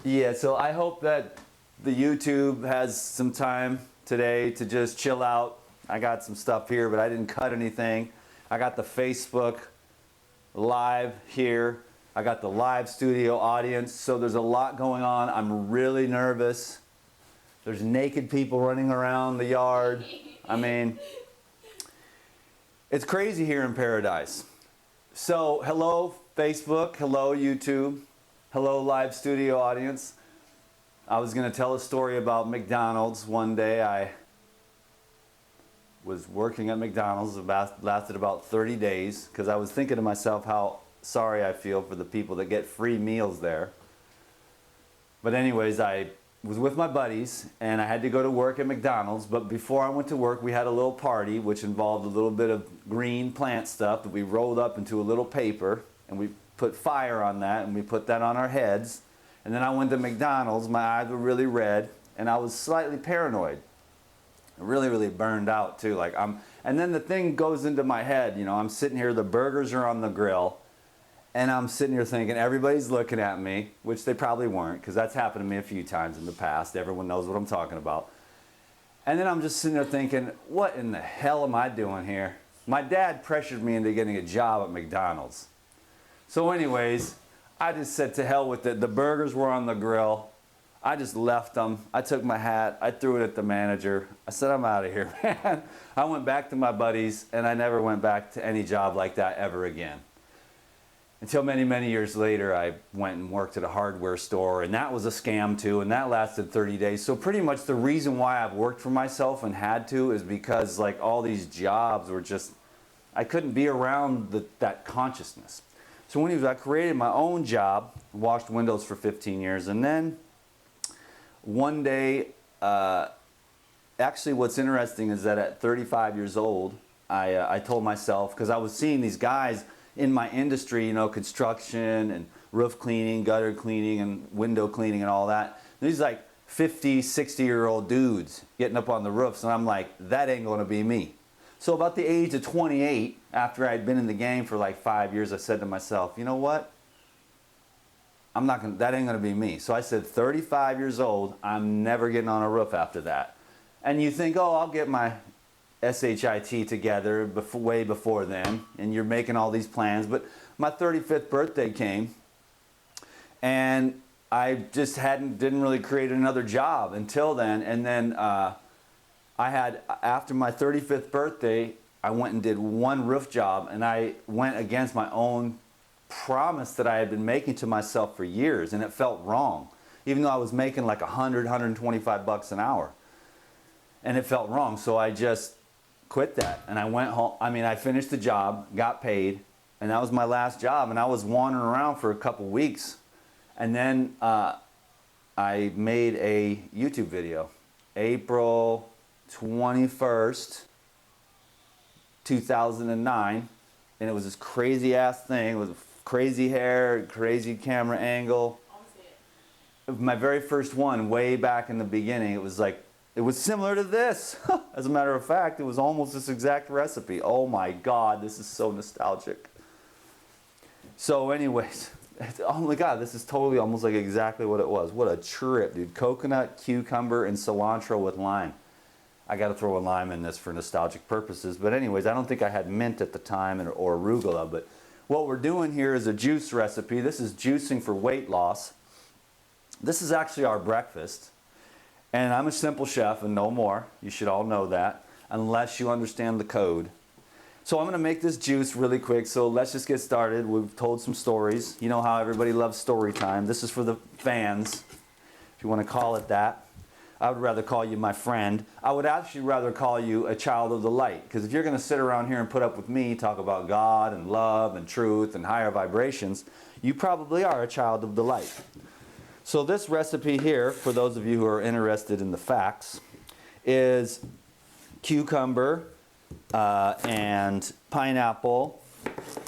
Yeah, so I hope that the YouTube has some time today to just chill out. I got some stuff here, but I didn't cut anything. I got the Facebook live here. I got the live studio audience. So there's a lot going on. I'm really nervous. There's naked people running around the yard. I mean, it's crazy here in paradise. So hello Facebook, hello YouTube, hello live studio audience. I was going to tell a story about McDonald's. One day I was working at McDonald's. It lasted about 30 days because I was thinking to myself how sorry I feel for the people that get free meals there. But anyways, I was with my buddies and I had to go to work at McDonald's, but before I went to work we had a little party which involved a little bit of green plant stuff that we rolled up into a little paper and we put fire on that and we put that on our heads. And then I went to McDonald's, my eyes were really red and I was slightly paranoid. Really burned out too. And then the thing goes into my head, you know, I'm sitting here, the burgers are on the grill. And I'm sitting here thinking, everybody's looking at me, which they probably weren't, because that's happened to me a few times in the past. Everyone knows what I'm talking about. And then I'm just sitting there thinking, what in the hell am I doing here? My dad pressured me into getting a job at McDonald's. So anyways, I just said to hell with it. The burgers were on the grill. I just left them. I took my hat. I threw it at the manager. I said, I'm out of here, man. I went back to my buddies, and I never went back to any job like that ever again. Until many years later, I went and worked at a hardware store, and that was a scam too, and that lasted 30 days. So pretty much the reason why I've worked for myself and had to is because like all these jobs were just, I couldn't be around that consciousness. So anyways, I created my own job, washed windows for 15 years, and then one day, actually what's interesting is that at 35 years old, I told myself, because I was seeing these guys in my industry, you know, construction and roof cleaning, gutter cleaning and window cleaning and all that. These like 50, 60-year-old dudes getting up on the roofs, and I'm like, that ain't gonna be me. So about the age of 28, after I'd been in the game for like 5 years, I said to myself, you know what? That ain't gonna be me. So I said, 35 years old, I'm never getting on a roof after that. And you think, oh, I'll get my SHIT together way before then, and you're making all these plans. But my 35th birthday came, and I just didn't really create another job until then. And then after my 35th birthday, I went and did one roof job, and I went against my own promise that I had been making to myself for years, and it felt wrong, even though I was making like 125 bucks an hour, and it felt wrong. So I just quit that, and I went home. I mean, I finished the job, got paid, and that was my last job, and I was wandering around for a couple weeks. And then I made a YouTube video, April 21st, 2009, and it was this crazy ass thing with crazy hair, crazy camera angle. My very first one, way back in the beginning, it was similar to this. As a matter of fact, it was almost this exact recipe. Oh my God, this is so nostalgic. So anyways, oh my God, this is totally almost like exactly what it was. What a trip, dude. Coconut, cucumber, and cilantro with lime. I got to throw a lime in this for nostalgic purposes. But anyways, I don't think I had mint at the time or arugula. But what we're doing here is a juice recipe. This is juicing for weight loss. This is actually our breakfast. And I'm a simple chef and no more. You should all know that, unless you understand the code. So I'm going to make this juice really quick, so let's just get started. We've told some stories. You know how everybody loves story time. This is for the fans, if you want to call it that. I would rather call you my friend. I would actually rather call you a child of the light, because if you're going to sit around here and put up with me, talk about God and love and truth and higher vibrations, you probably are a child of the light. So this recipe here, for those of you who are interested in the facts, is cucumber and pineapple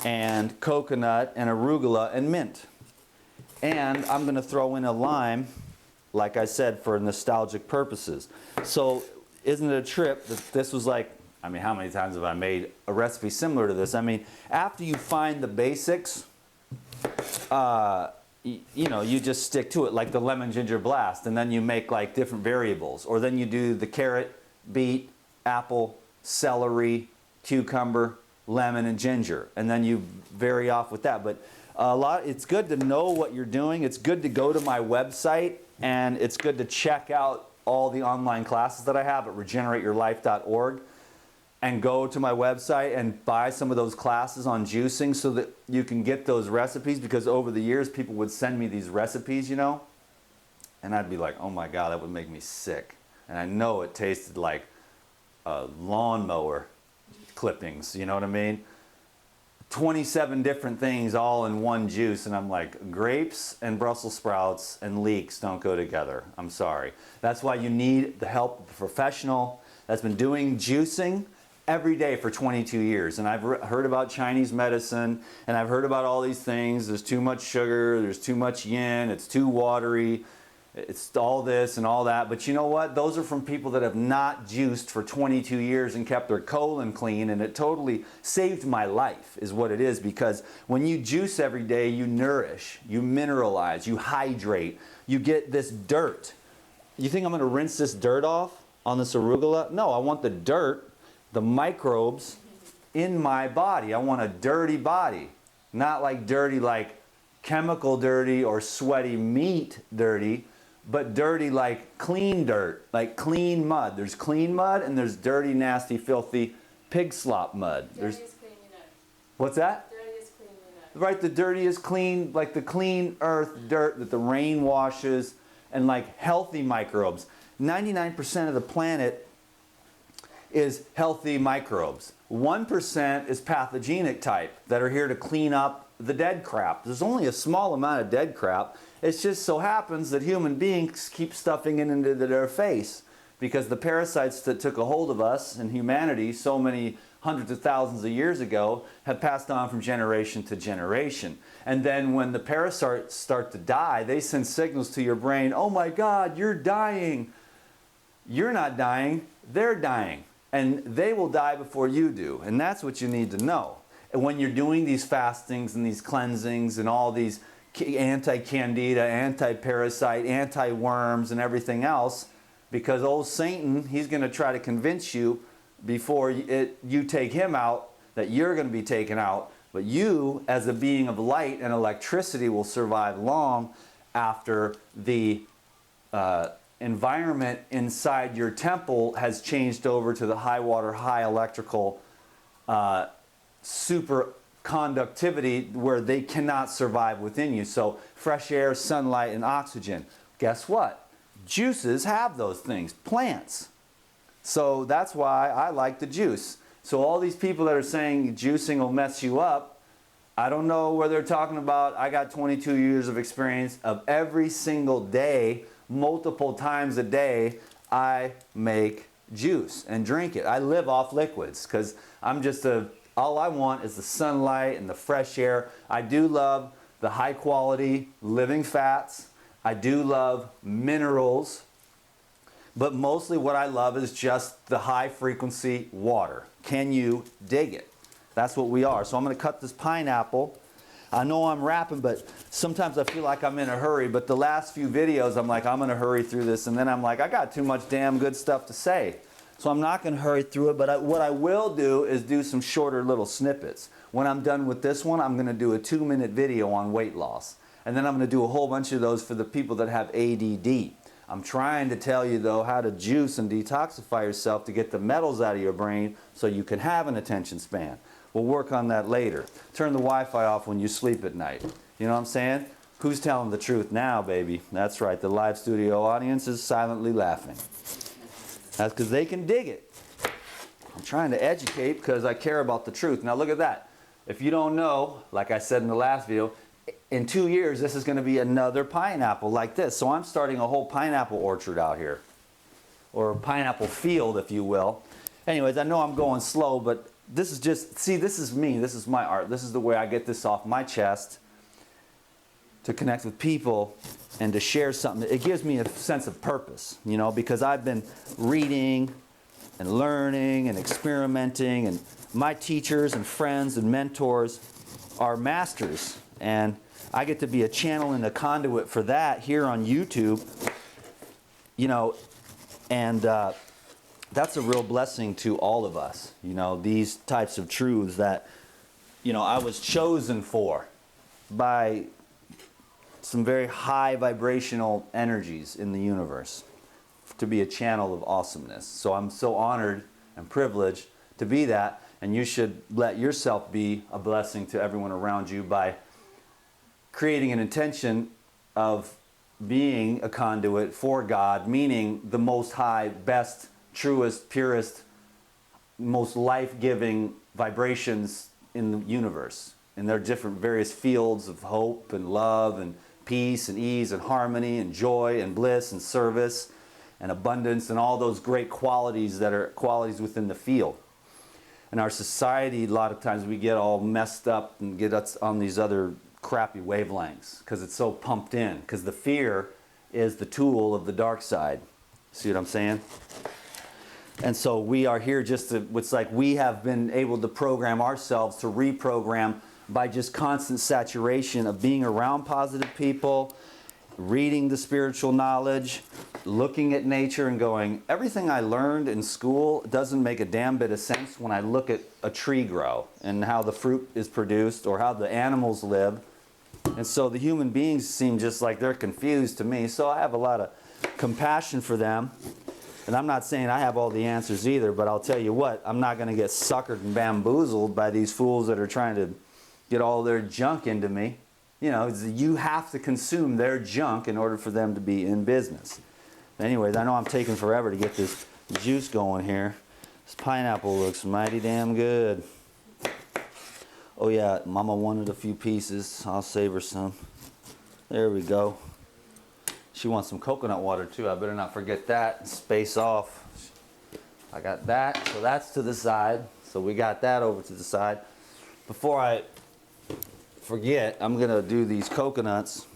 and coconut and arugula and mint. And I'm going to throw in a lime, like I said, for nostalgic purposes. So isn't it a trip that this was like, I mean, how many times have I made a recipe similar to this? I mean, after you find the basics, you know, you just stick to it, like the lemon ginger blast, and then you make like different variables. Or then you do the carrot, beet, apple, celery, cucumber, lemon, and ginger, and then you vary off with that. But it's good to know what you're doing. It's good to go to my website, and it's good to check out all the online classes that I have at regenerateyourlife.org, and go to my website and buy some of those classes on juicing so that you can get those recipes, because over the years people would send me these recipes, you know, and I'd be like, oh my God, that would make me sick. And I know it tasted like lawnmower clippings, you know what I mean? 27 different things all in one juice, and I'm like, grapes and Brussels sprouts and leeks don't go together. I'm sorry. That's why you need the help of a professional that's been doing juicing every day for 22 years. And I've heard about Chinese medicine, and I've heard about all these things. There's too much sugar, there's too much yin, it's too watery, it's all this and all that. But you know what? Those are from people that have not juiced for 22 years and kept their colon clean, and it totally saved my life is what it is. Because when you juice every day, you nourish, you mineralize, you hydrate, you get this dirt. You think I'm going to rinse this dirt off on this arugula? No, I want the dirt, the microbes in my body. I want a dirty body, not like dirty like chemical dirty or sweaty meat dirty, but dirty like clean dirt, like clean mud. There's clean mud and there's dirty, nasty, filthy pig slop mud. Dirty is clean, you know. What's that? Dirty is clean, you know. Right, the dirty is clean, like the clean earth dirt that the rain washes, and like healthy microbes. 99% of the planet is healthy microbes. 1% is pathogenic type that are here to clean up the dead crap. There's only a small amount of dead crap. It just so happens that human beings keep stuffing it into their face, because the parasites that took a hold of us and humanity so many hundreds of thousands of years ago have passed on from generation to generation. And then when the parasites start to die, they send signals to your brain, oh my God, you're dying. You're not dying, they're dying. And they will die before you do. And that's what you need to know. And when you're doing these fastings and these cleansings and all these anti-candida, anti-parasite, anti-worms and everything else, because old Satan, he's going to try to convince you before you take him out that you're going to be taken out. But you, as a being of light and electricity, will survive long after the environment inside your temple has changed over to the high water, high electrical super conductivity where they cannot survive within you. So fresh air, sunlight, and oxygen. Guess what? Juices have those things, plants. So that's why I like the juice. So all these people that are saying juicing will mess you up, I don't know where they're talking about. I got 22 years of experience of every single day, multiple times a day, I make juice and drink it. I live off liquids because all I want is the sunlight and the fresh air. I do love the high quality living fats. I do love minerals. But mostly what I love is just the high frequency water. Can you dig it? That's what we are. So I'm going to cut this pineapple. I know I'm rapping, but sometimes I feel like I'm in a hurry. But the last few videos, I'm like, I'm going to hurry through this. And then I'm like, I got too much damn good stuff to say. So I'm not going to hurry through it. But what I will do is do some shorter little snippets. When I'm done with this one, I'm going to do a 2-minute video on weight loss. And then I'm going to do a whole bunch of those for the people that have ADD. I'm trying to tell you, though, how to juice and detoxify yourself to get the metals out of your brain so you can have an attention span. We'll work on that later. Turn the Wi-Fi off when you sleep at night. You know what I'm saying? Who's telling the truth now, baby? That's right. The live studio audience is silently laughing. That's because they can dig it. I'm trying to educate because I care about the truth. Now look at that. If you don't know, like I said in the last video, in 2 years, this is going to be another pineapple like this. So I'm starting a whole pineapple orchard out here. Or a pineapple field, if you will. Anyways, I know I'm going slow, but this is just, see, this is me. This is my art. This is the way I get this off my chest to connect with people and to share something. It gives me a sense of purpose, you know, because I've been reading and learning and experimenting, and my teachers and friends and mentors are masters. And I get to be a channel and a conduit for that here on YouTube, you know, and that's a real blessing to all of us, you know, these types of truths that, you know, I was chosen for by some very high vibrational energies in the universe to be a channel of awesomeness. So I'm so honored and privileged to be that, and you should let yourself be a blessing to everyone around you by creating an intention of being a conduit for God, meaning the most high, best, truest, purest, most life-giving vibrations in the universe. And there are different various fields of hope and love and peace and ease and harmony and joy and bliss and service and abundance and all those great qualities that are qualities within the field. In our society, a lot of times we get all messed up and get us on these other crappy wavelengths because it's so pumped in, because the fear is the tool of the dark side. See what I'm saying? And so we are here just to, it's like we have been able to program ourselves to reprogram by just constant saturation of being around positive people, reading the spiritual knowledge, looking at nature and going, everything I learned in school doesn't make a damn bit of sense when I look at a tree grow and how the fruit is produced or how the animals live. And so the human beings seem just like they're confused to me. So I have a lot of compassion for them. And I'm not saying I have all the answers either, but I'll tell you what, I'm not going to get suckered and bamboozled by these fools that are trying to get all their junk into me. You know, you have to consume their junk in order for them to be in business. Anyways, I know I'm taking forever to get this juice going here. This pineapple looks mighty damn good. Oh yeah, Mama wanted a few pieces. I'll save her some. There we go. She wants some coconut water too. I better not forget that. Space off. I got that, so that's to the side. So we got that over to the side. Before I forget, I'm gonna do these coconuts,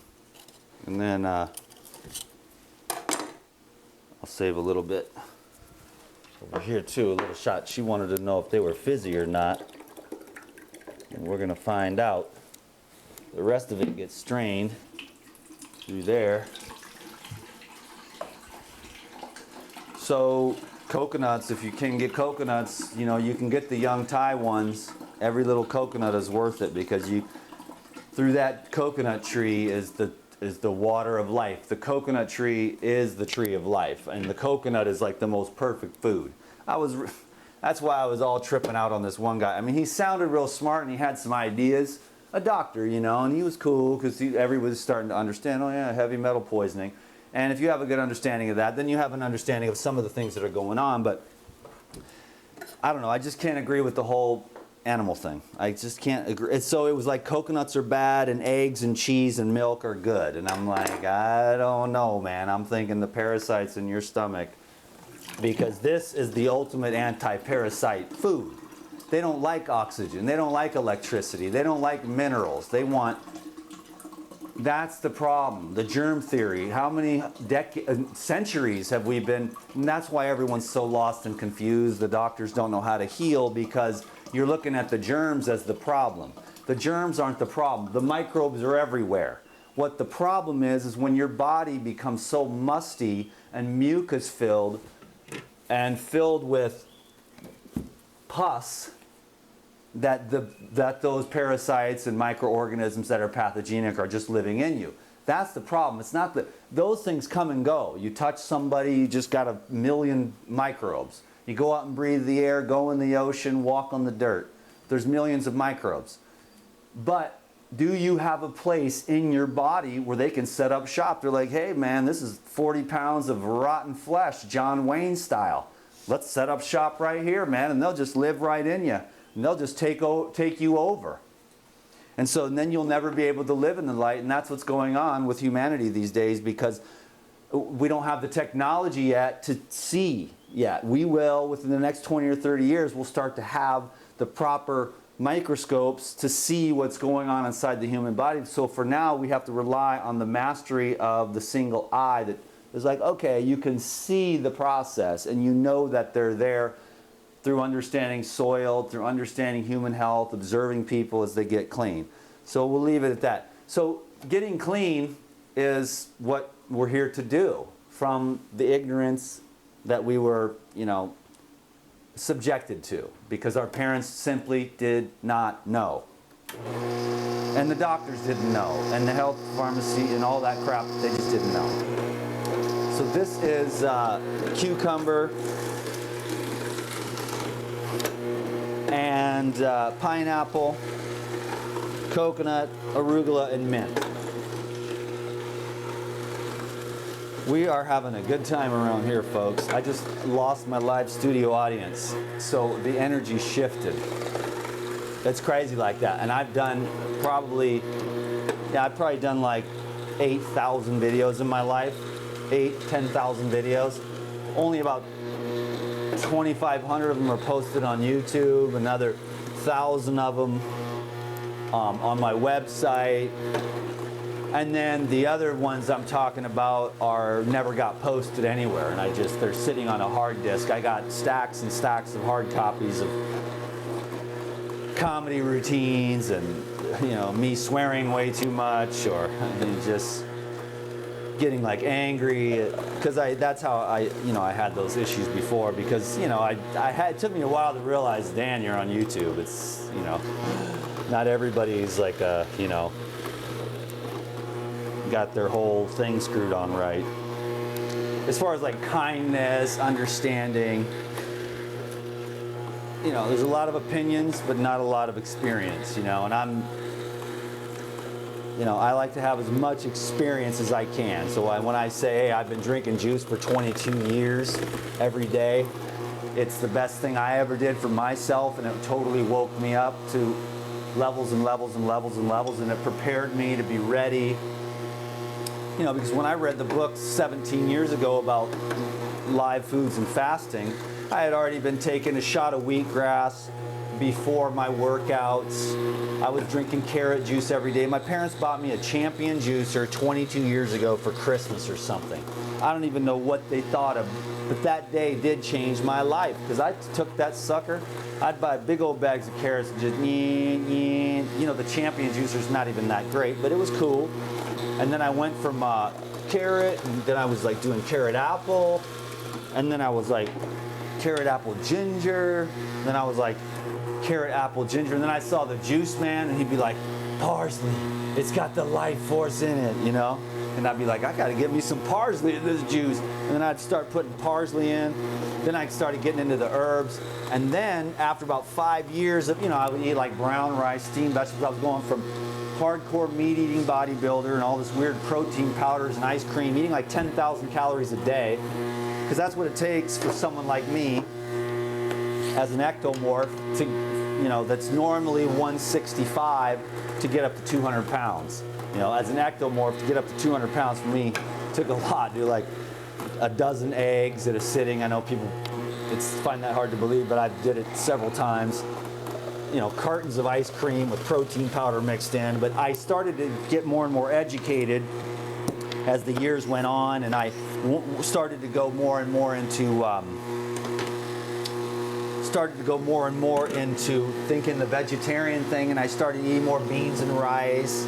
and then I'll save a little bit over here too, a little shot. She wanted to know if they were fizzy or not, and we're gonna find out. The rest of it gets strained through there. So coconuts, if you can get coconuts, you know, you can get the young Thai ones. Every little coconut is worth it because you, through that coconut tree is the water of life. The coconut tree is the tree of life, and the coconut is like the most perfect food. That's why I was all tripping out on this one guy. I mean, he sounded real smart and he had some ideas. A doctor, you know, and he was cool because everybody's starting to understand, oh yeah, heavy metal poisoning. And if you have a good understanding of that, then you have an understanding of some of the things that are going on. But I don't know, I just can't agree with the whole animal thing. I just can't agree. So it was like coconuts are bad and eggs and cheese and milk are good. And I'm like, I don't know, man. I'm thinking the parasites in your stomach, because this is the ultimate anti-parasite food. They don't like oxygen. They don't like electricity. They don't like minerals. They want... That's the problem, the germ theory. How many centuries have we been, and that's why everyone's so lost and confused. The doctors don't know how to heal because you're looking at the germs as the problem. The germs aren't the problem. The microbes are everywhere. What the problem is when your body becomes so musty and mucus filled and filled with pus, that those parasites and microorganisms that are pathogenic are just living in you. That's the problem. It's not that those things come and go. You touch somebody, you just got a million microbes. You go out and breathe the air, go in the ocean, walk on the dirt. There's millions of microbes. But do you have a place in your body where they can set up shop? They're like, hey man, this is 40 pounds of rotten flesh, John Wayne style. Let's set up shop right here, man, and they'll just live right in you. And they'll just take you over. And so then you'll never be able to live in the light. And that's what's going on with humanity these days, because we don't have the technology yet to see yet. We will, within the next 20 or 30 years, we'll start to have the proper microscopes to see what's going on inside the human body. So for now, we have to rely on the mastery of the single eye that is like, okay, you can see the process and you know that they're there, through understanding soil, through understanding human health, observing people as they get clean. So we'll leave it at that. So getting clean is what we're here to do from the ignorance that we were, subjected to because our parents simply did not know. And the doctors didn't know. And the health pharmacy and all that crap, they just didn't know. So this is cucumber and pineapple, coconut, arugula, and mint. We are having a good time around here, folks. I just lost my live studio audience, so the energy shifted. It's crazy like that. And I've done I've probably done like 8,000 videos in my life, 10,000 videos. Only about 2,500 of them are posted on YouTube, another 1,000 of them on my website. And then the other ones I'm talking about never got posted anywhere, and they're sitting on a hard disk. I got stacks and stacks of hard copies of comedy routines and me swearing way too much or just getting like angry because that's how I had those issues before because it took me a while to realize, Dan, you're on YouTube. It's not everybody's like got their whole thing screwed on right. As far as like kindness, understanding, there's a lot of opinions, but not a lot of experience, and I like to have as much experience as I can. So when I say, hey, I've been drinking juice for 22 years every day, it's the best thing I ever did for myself, and it totally woke me up to levels and levels and levels and levels, and it prepared me to be ready. Because when I read the book 17 years ago about live foods and fasting, I had already been taking a shot of wheatgrass before my workouts. I was drinking carrot juice every day. My parents bought me a Champion juicer 22 years ago for Christmas or something. I don't even know what they thought of, but that day did change my life because I took that sucker. I'd buy big old bags of carrots and just, the Champion juicer's not even that great, but it was cool. And then I went from carrot, and then I was like doing carrot apple, and then I was like carrot apple ginger, and then I was like carrot apple ginger, and then I saw the juice man, and he'd be like, parsley, it's got the life force in it, And I'd be like, I gotta get me some parsley in this juice. And then I'd start putting parsley in. Then I started getting into the herbs. And then after about 5 years of, I would eat like brown rice, steamed vegetables. I was going from hardcore meat-eating bodybuilder and all this weird protein powders and ice cream, eating like 10,000 calories a day, because that's what it takes for someone like me as an ectomorph to, that's normally 165 to get up to 200 pounds. As an ectomorph to get up to 200 pounds for me took a lot. Do like a dozen eggs at a sitting. I know people find that hard to believe, but I did it several times. Cartons of ice cream with protein powder mixed in. But I started to get more and more educated as the years went on, and I started to go more and more into thinking the vegetarian thing, and I started eating more beans and rice.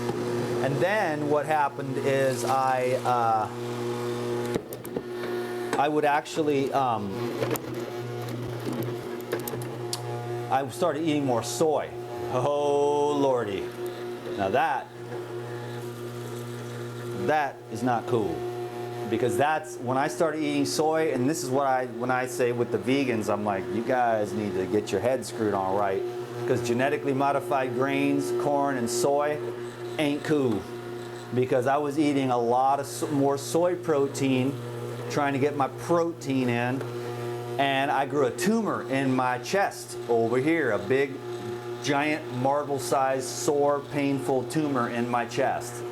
And then what happened is I would actually I started eating more soy. Oh lordy. Now that is not cool, because that's when I started eating soy. And this is what when I say with the vegans, I'm like, you guys need to get your head screwed on right, because genetically modified grains, corn and soy ain't cool, because I was eating a lot of more soy protein, trying to get my protein in, and I grew a tumor in my chest over here, a big giant marble-sized sore painful tumor in my chest.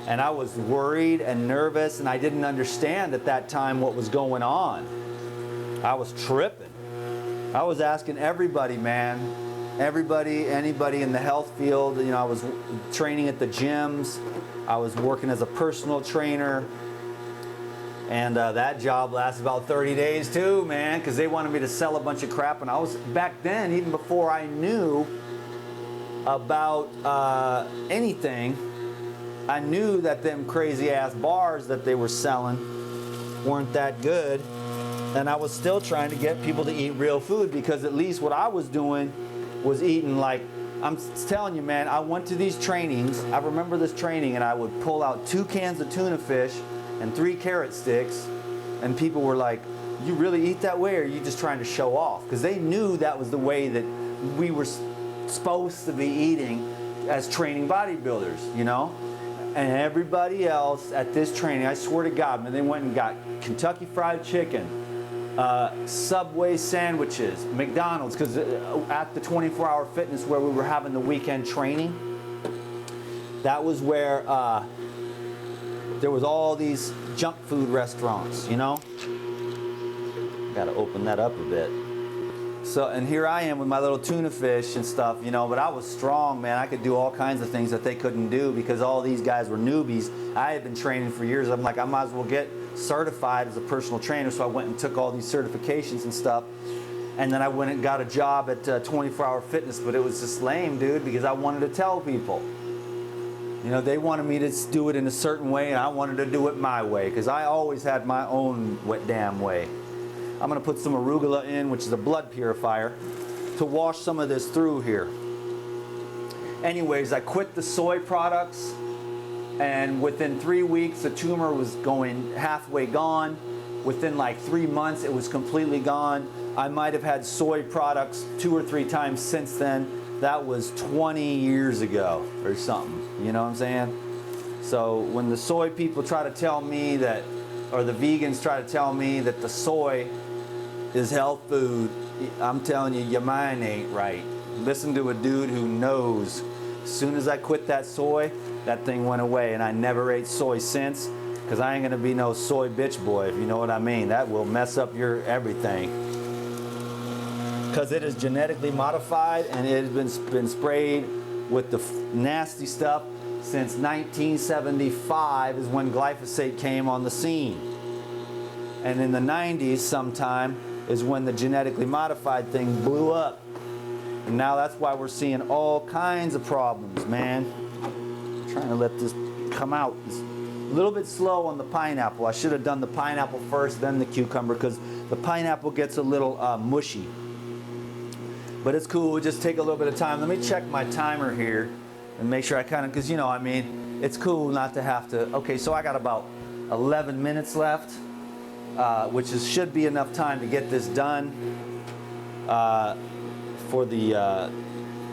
And I was worried and nervous, and I didn't understand at that time what was going on. I was tripping. I was asking everybody, man, anybody in the health field. I was training at the gyms. I was working as a personal trainer. And that job lasted about 30 days too, man, because they wanted me to sell a bunch of crap. And I was, back then, even before I knew about anything, I knew that them crazy ass bars that they were selling weren't that good. And I was still trying to get people to eat real food, because at least what I was doing was eating like, I'm telling you, man, I went to these trainings. I remember this training, and I would pull out 2 cans of tuna fish and 3 carrot sticks. And people were like, you really eat that way, or are you just trying to show off? Because they knew that was the way that we were supposed to be eating as training bodybuilders, you know? And everybody else at this training, I swear to God, man, they went and got Kentucky Fried Chicken, Subway sandwiches, McDonald's, because at the 24-hour fitness where we were having the weekend training, that was where there was all these junk food restaurants, you know? Gotta open that up a bit. So, and here I am with my little tuna fish and stuff, you know, but I was strong, man. I could do all kinds of things that they couldn't do, because all these guys were newbies. I had been training for years. I'm like, I might as well get certified as a personal trainer. So I went and took all these certifications and stuff. And then I went and got a job at 24-hour fitness, but it was just lame, dude, because I wanted to tell people. You know, they wanted me to do it in a certain way, and I wanted to do it my way, because I always had my own wet damn way. I'm gonna put some arugula in, which is a blood purifier, to wash some of this through here. Anyways, I quit the soy products, and within 3 weeks, the tumor was going halfway gone. Within like 3 months, it was completely gone. I might have had soy products 2 or 3 times since then. That was 20 years ago or something, you know what I'm saying? So when the soy people try to tell me that, or the vegans try to tell me that the soy is health food, I'm telling you, your mind ain't right. Listen to a dude who knows. As soon as I quit that soy, that thing went away, and I never ate soy since, because I ain't gonna be no soy bitch boy, if you know what I mean. That will mess up your everything. Because it is genetically modified, and it has been sprayed with the nasty stuff since 1975 is when glyphosate came on the scene. And in the 90s sometime is when the genetically modified thing blew up. And now that's why we're seeing all kinds of problems, man. I'm trying to let this come out. It's a little bit slow on the pineapple. I should have done the pineapple first, then the cucumber, because the pineapple gets a little mushy. But it's cool, it'll just take a little bit of time. Let me check my timer here and make sure I kind of, because you know, I mean, it's cool not to have to, okay, so I got about 11 minutes left. Which should be enough time to get this done for the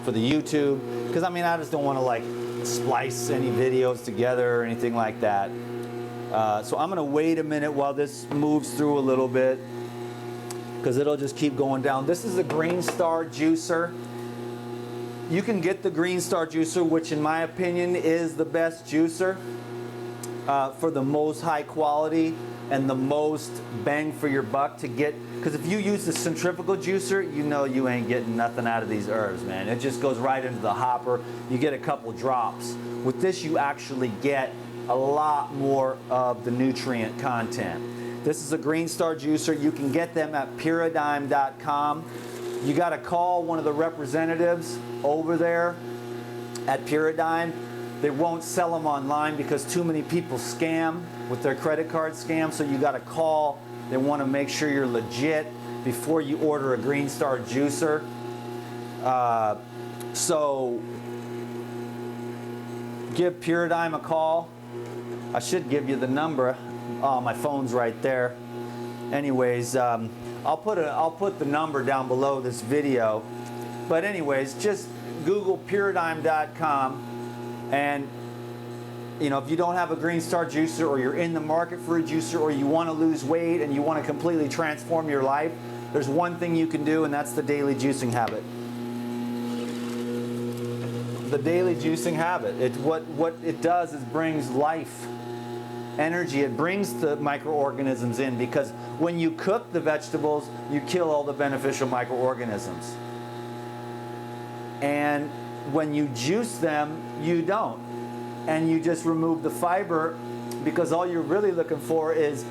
YouTube. Because I mean, I just don't want to like splice any videos together or anything like that. So I'm gonna wait a minute while this moves through a little bit, because it'll just keep going down. This is a Green Star juicer. You can get the Green Star juicer, which in my opinion is the best juicer for the most high quality and the most bang for your buck to get. Because if you use the centrifugal juicer, you know you ain't getting nothing out of these herbs, man. It just goes right into the hopper. You get a couple drops. With this, you actually get a lot more of the nutrient content. This is a Green Star juicer. You can get them at Puradyme.com. You got to call one of the representatives over there at Puradyme. They won't sell them online because too many people scam with their credit card scam. So you got to call. They want to make sure you're legit before you order a Green Star juicer. So give Puradyme a call. I should give you the number. Oh, my phone's right there. Anyways, I'll put the number down below this video. But anyways, just Google Puradyme.com, and you know, if you don't have a Green Star juicer, or you're in the market for a juicer, or you want to lose weight and you want to completely transform your life, there's one thing you can do, and that's the daily juicing habit. The daily juicing habit. What it does is brings life, energy. It brings the microorganisms in, because when you cook the vegetables, you kill all the beneficial microorganisms. And when you juice them, you don't. And you just remove the fiber, because all you're really looking for is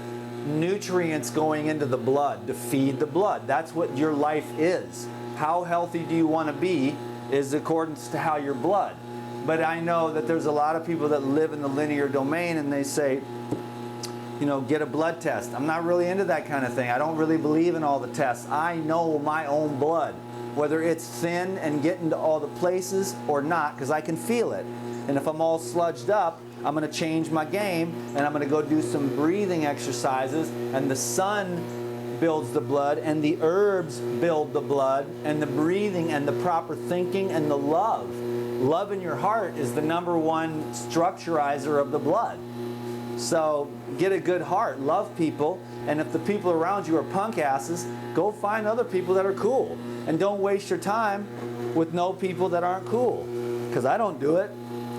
nutrients going into the blood to feed the blood. That's what your life is. How healthy do you want to be is according to how your blood. But I know that there's a lot of people that live in the linear domain and they say, you know, get a blood test. I'm not really into that kind of thing. I don't really believe in all the tests. I know my own blood, whether it's thin and getting to all the places or not, because I can feel it. And if I'm all sludged up, I'm going to change my game and I'm going to go do some breathing exercises, and the sun builds the blood and the herbs build the blood, and the breathing and the proper thinking and the love. Love in your heart is the number one structurizer of the blood. So get a good heart, love people, and if the people around you are punk asses, go find other people that are cool. And don't waste your time with no people that aren't cool. Because I don't do it.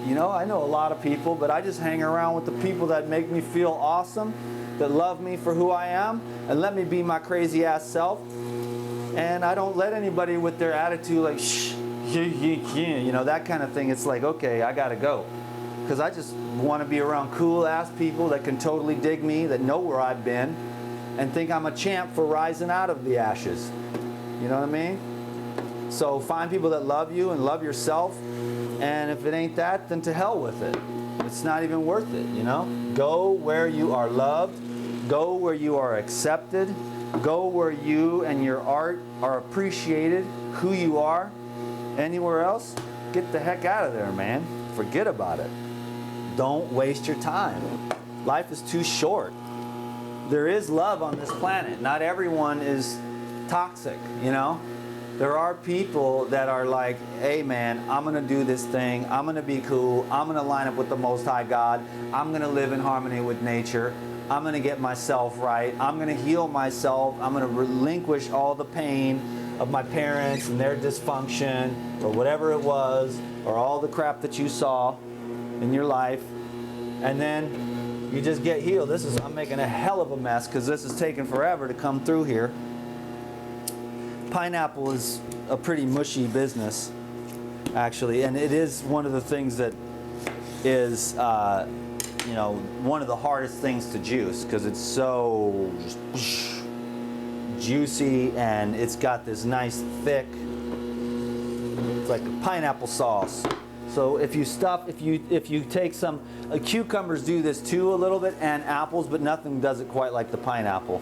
You know, I know a lot of people, but I just hang around with the people that make me feel awesome, that love me for who I am, and let me be my crazy ass self. And I don't let anybody with their attitude like, shh, you know, that kind of thing. It's like, okay, I gotta go. Because I just want to be around cool ass people that can totally dig me, that know where I've been, and think I'm a champ for rising out of the ashes. You know what I mean? So find people that love you and love yourself. And if it ain't that, then to hell with it. It's not even worth it, you know? Go where you are loved. Go where you are accepted. Go where you and your art are appreciated, who you are. Anywhere else, get the heck out of there, man. Forget about it. Don't waste your time. Life is too short. There is love on this planet. Not everyone is toxic, you know? There are people that are like, hey man, I'm going to do this thing. I'm going to be cool. I'm going to line up with the Most High God. I'm going to live in harmony with nature. I'm going to get myself right. I'm going to heal myself. I'm going to relinquish all the pain of my parents and their dysfunction or whatever it was, or all the crap that you saw in your life. And then you just get healed. I'm making a hell of a mess because this is taking forever to come through here. Pineapple is a pretty mushy business, actually, and it is one of the things that is, you know, one of the hardest things to juice because it's so just juicy and it's got this nice thick, it's like a pineapple sauce. So if you take some, cucumbers do this too a little bit, and apples, but nothing does it quite like the pineapple.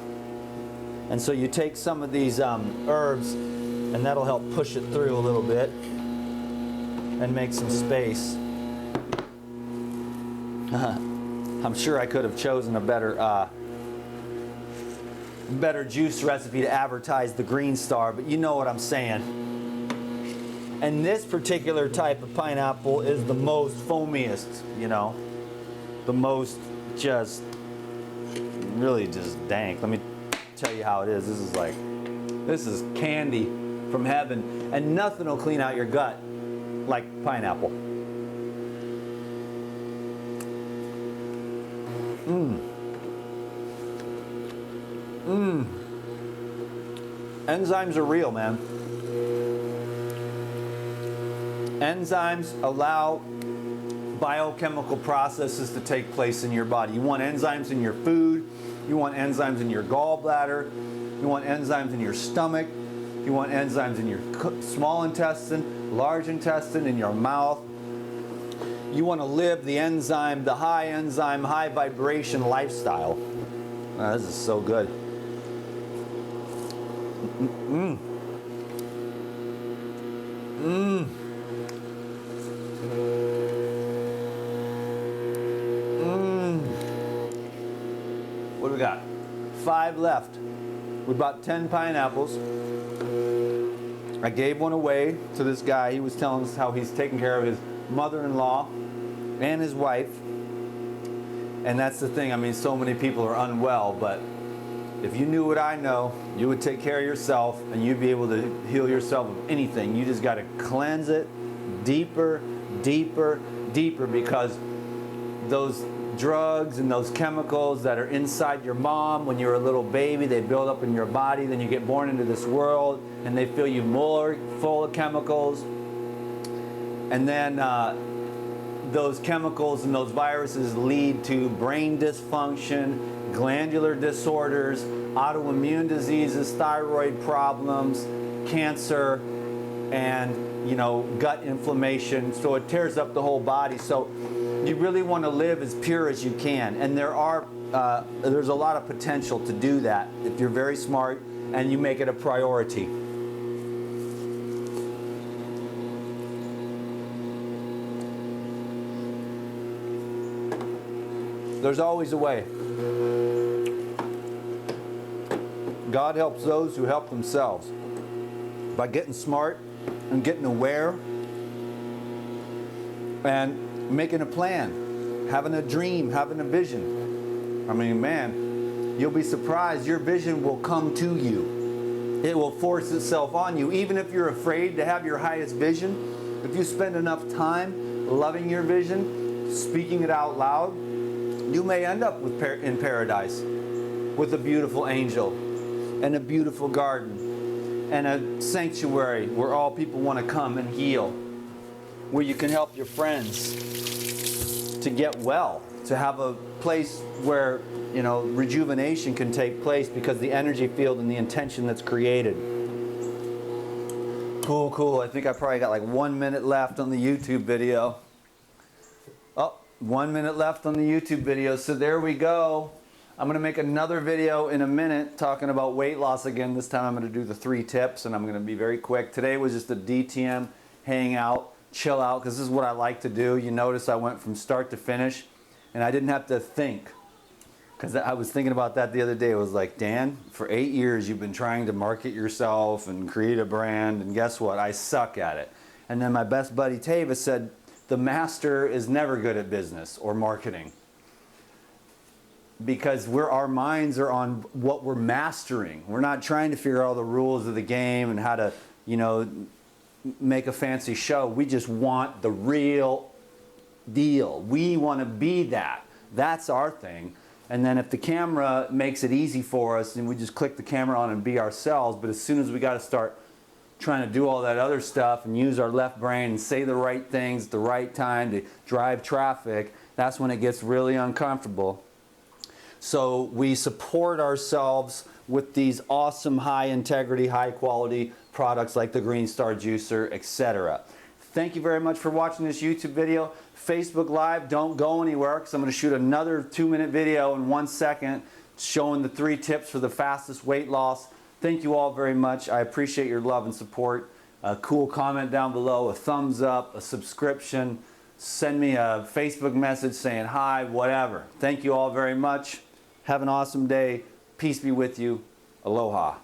And so you take some of these herbs, and that'll help push it through a little bit and make some space. I'm sure I could have chosen a better juice recipe to advertise the Green Star, but you know what I'm saying. And this particular type of pineapple is the most foamiest, you know, the most just really just dank. Let me tell you how it is. This is candy from heaven, and nothing will clean out your gut like pineapple. Enzymes are real, man. Enzymes allow biochemical processes to take place in your body. You want enzymes in your food. You want enzymes in your gallbladder. You want enzymes in your stomach. You want enzymes in your small intestine, large intestine, in your mouth. You want to live the high enzyme, high vibration lifestyle. Oh, this is so good. What do we got? 5 left. We bought 10 pineapples. I gave one away to this guy. He was telling us how he's taking care of his mother-in-law and his wife. And that's the thing. I mean, so many people are unwell, but if you knew what I know, you would take care of yourself and you'd be able to heal yourself of anything. You just got to cleanse it deeper, deeper, deeper, because those drugs and those chemicals that are inside your mom when you're a little baby, they build up in your body. Then you get born into this world and they fill you more full of chemicals. And then those chemicals and those viruses lead to brain dysfunction, glandular disorders, autoimmune diseases, thyroid problems, cancer, and gut inflammation, so it tears up the whole body. So you really want to live as pure as you can, and there's a lot of potential to do that if you're very smart and you make it a priority. There's always a way. God helps those who help themselves by getting smart and getting aware and making a plan, having a dream, having a vision. I mean, man, you'll be surprised. Your vision will come to you. It will force itself on you. Even if you're afraid to have your highest vision, if you spend enough time loving your vision, speaking it out loud, you may end up in paradise with a beautiful angel and a beautiful garden and a sanctuary where all people want to come and heal, where you can help your friends to get well, to have a place where rejuvenation can take place because the energy field and the intention that's created. Cool. I think I probably got like 1 minute left on the YouTube video. 1 minute left on the YouTube video, so there we go. I'm going to make another video in a minute talking about weight loss again. This time I'm going to do the 3 tips, and I'm going to be very quick. Today was just a DTM, hang out, chill out, because this is what I like to do. You notice I went from start to finish, and I didn't have to think, because I was thinking about that the other day. It was like, Dan, for 8 years you've been trying to market yourself and create a brand, and guess what? I suck at it. And then my best buddy Tava said, the master is never good at business or marketing, because our minds are on what we're mastering. We're not trying to figure out all the rules of the game and how to, make a fancy show. We just want the real deal. We want to be that. That's our thing. And then if the camera makes it easy for us, then we just click the camera on and be ourselves. But as soon as we got to start trying to do all that other stuff and use our left brain and say the right things at the right time to drive traffic, that's when it gets really uncomfortable. So we support ourselves with these awesome high integrity, high quality products like the Green Star Juicer, etc. Thank you very much for watching this YouTube video. Facebook Live, don't go anywhere, because I'm going to shoot another 2-minute video in 1 second showing the 3 tips for the fastest weight loss. Thank you all very much. I appreciate your love and support. A cool comment down below, a thumbs up, a subscription. Send me a Facebook message saying hi, whatever. Thank you all very much. Have an awesome day. Peace be with you. Aloha.